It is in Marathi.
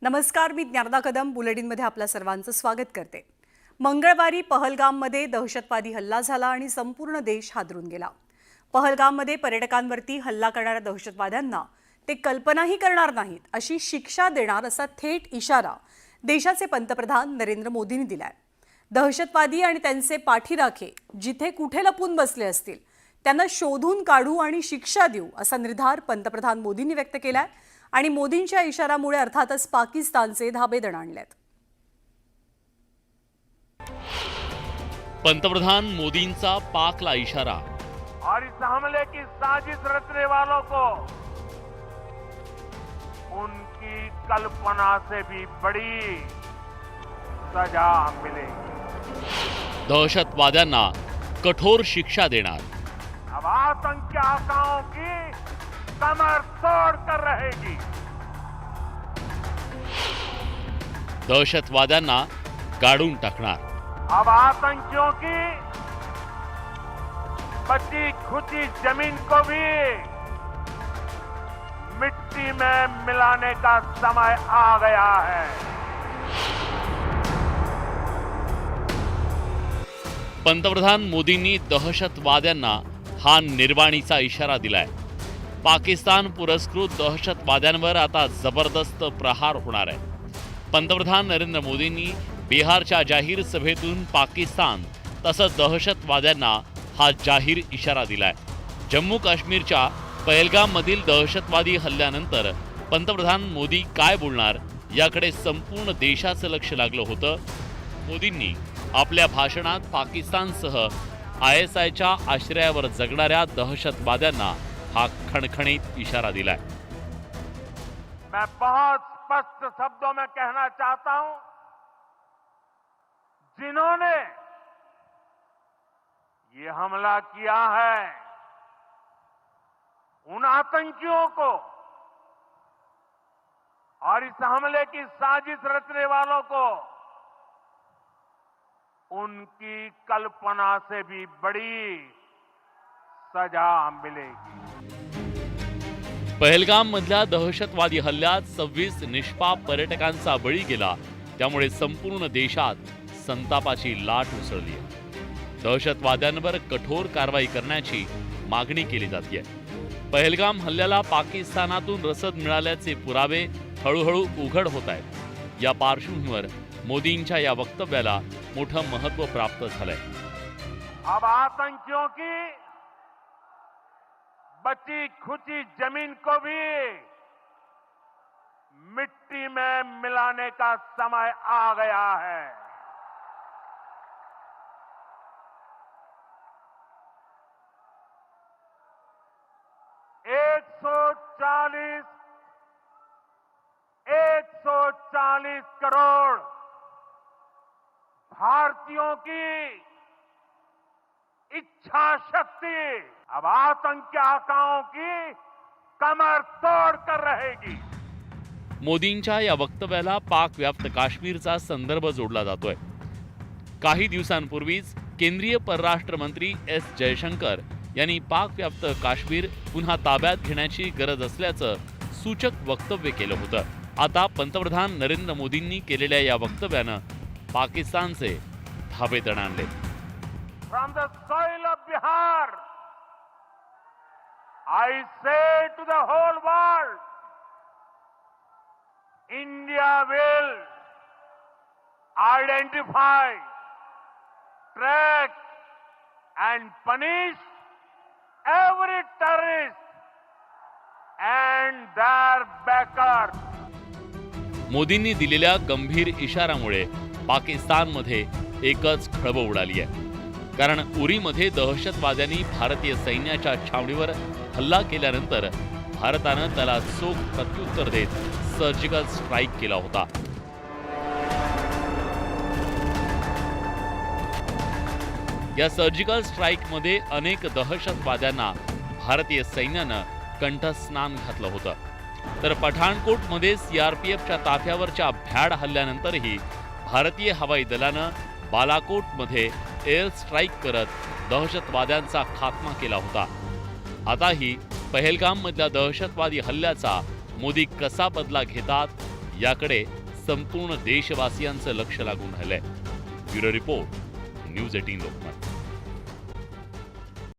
नमस्कार, मी ज्ञानदा कदम बुलेटिनमध्ये आपल्या सर्वांचं स्वागत करते। मंगळवारी पहलगाममध्ये दहशतवादी हल्ला झाला आणि संपूर्ण देश हादरून गेला। पहलगाममध्ये पर्यटकांवरती हल्ला करणाऱ्या दहशतवाद्यांना ते कल्पनाही करणार नाहीत अशी शिक्षा देणार असा थेट इशारा देशाचे पंतप्रधान नरेंद्र मोदींनी दिलाय। दहशतवादी आणि त्यांचे पाठीराखे जिथे कुठे लपून बसले असतील त्यांना शोधून काढू आणि शिक्षा देऊ असा निर्धार पंतप्रधान मोदींनी व्यक्त केलाय आणि मोदींच्या इशाऱ्यामुळे अर्थातच पाकिस्तानचे धाबे दणाणलेत। पंतप्रधान मोदींचा पाकला इशारा। और इस हमले की साजिश रचने वालों को उनकी कल्पना से भी बड़ी सजा मिलेगी। दहशतवाद्यांना कठोर शिक्षा देणार। अब आतंकी आकाओं की कमर तोड़ कर रहेगी। दहशतवाद्यांना गाडून टाकणार। अब आतंकियों की बची खुची जमीन को भी मिट्टी में मिलाने का समय आ गया है। पंतप्रधान मोदींनी दहशतवाद्यांना हा निर्वाणीचा इशारा दिलाय। पाकिस्तान पुरस्कृत दहशतवाद्यांवर आता जबरदस्त प्रहार होणार आहे। पंतप्रधान नरेंद्र मोदींनी बिहारच्या जाहीर सभेतून पाकिस्तान तसंच दहशतवाद्यांना हा जाहीर इशारा दिलाय। जम्मू काश्मीरच्या पहलगाममधील दहशतवादी हल्ल्यानंतर पंतप्रधान मोदी काय बोलणार याकडे संपूर्ण देशाचं लक्ष लागलं होतं। मोदींनी आपल्या भाषणात पाकिस्तानसह ISIच्या आश्रयावर जगणाऱ्या दहशतवाद्यांना हा खणखणीत इशारा दिलाय। मैं बहुत स्पष्ट शब्दों में कहना चाहता हूं, जिन्होंने ये हमला किया है उन आतंकियों को और इस हमले की साजिश रचने वालों को उनकी कल्पना से भी बड़ी सजा मिलेगी। पहलगाम मधल्या दहशतवादी हल्ल्यात 26 निष्पाप पर्यटकांचा बळी गेला, त्यामुळे संपूर्ण देशात संतापाची लाट उसळली आहे। दहशतवाद्यांवर कठोर कारवाई करण्याची मागणी केली जाते। पहलगाम हल्ल्याला पाकिस्तानातून रसद मिळाल्याचे पुरावे हळूहळू उघड होत आहेत। या पार्श्वभूमीवर मोदींच्या या वक्तव्याला मोठं महत्त्व प्राप्त झालंय। अब आतंकियों की बची खुची जमीन को भी मिट्टी में मिलाने का समय आ गया है। एक सौ चालीस करोड़ भारतीयों की इच्छा शक्ति अब आतंकी आकाओं की कमर तोड़ कर रहेगी। मोदींच्या या वक्तव्याला पाक व्याप्त काश्मीरचा संदर्भ जोडला जातोय। काही दिवसांपूर्वीच केंद्रीय परराष्ट्र मंत्री S जयशंकर यांनी पाक व्याप्त काश्मीर पुन्हा ताब्यात घेण्याची गरज असल्याचं सूचक वक्तव्य केलं होतं। आता पंतप्रधान नरेंद्र मोदींनी केलेल्या या वक्तव्यानं पाकिस्तानचे धाबे दणाणले। From the soil of Bihar, I say to the whole world, India will identify, track and punish every terrorist and their backers. मोदींनी दिलेल्या गंभीर इशाऱ्यामुळे पाकिस्तानमध्ये एकच खळबळ उडाली आहे। कारण उरीमध्ये दहशतवाद्यांनी भारतीय सैन्याच्या छावणीवर हल्ला केल्यानंतर भारतानं त्याला चोख प्रत्युत्तर देत सर्जिकल स्ट्राईक केला होता। या सर्जिकल स्ट्राईकमध्ये अनेक दहशतवाद्यांना भारतीय सैन्यानं कंठस्नान घातलं होतं। तर पठाणकोटमध्ये CRPFच्या ताफ्यावरच्या भ्याड हल्ल्यानंतरही भारतीय हवाई दलानं बालाकोटमध्ये एअर स्ट्राईक करत दहशतवाद्यांचा खात्मा केला होता। आताही पहलगाममधल्या दहशतवादी हल्ल्याचा मोदी कसा बदला घेतात याकडे संपूर्ण देशवासियांचं लक्ष लागून राहिलंय. Bureau report, news 18 Lokmat.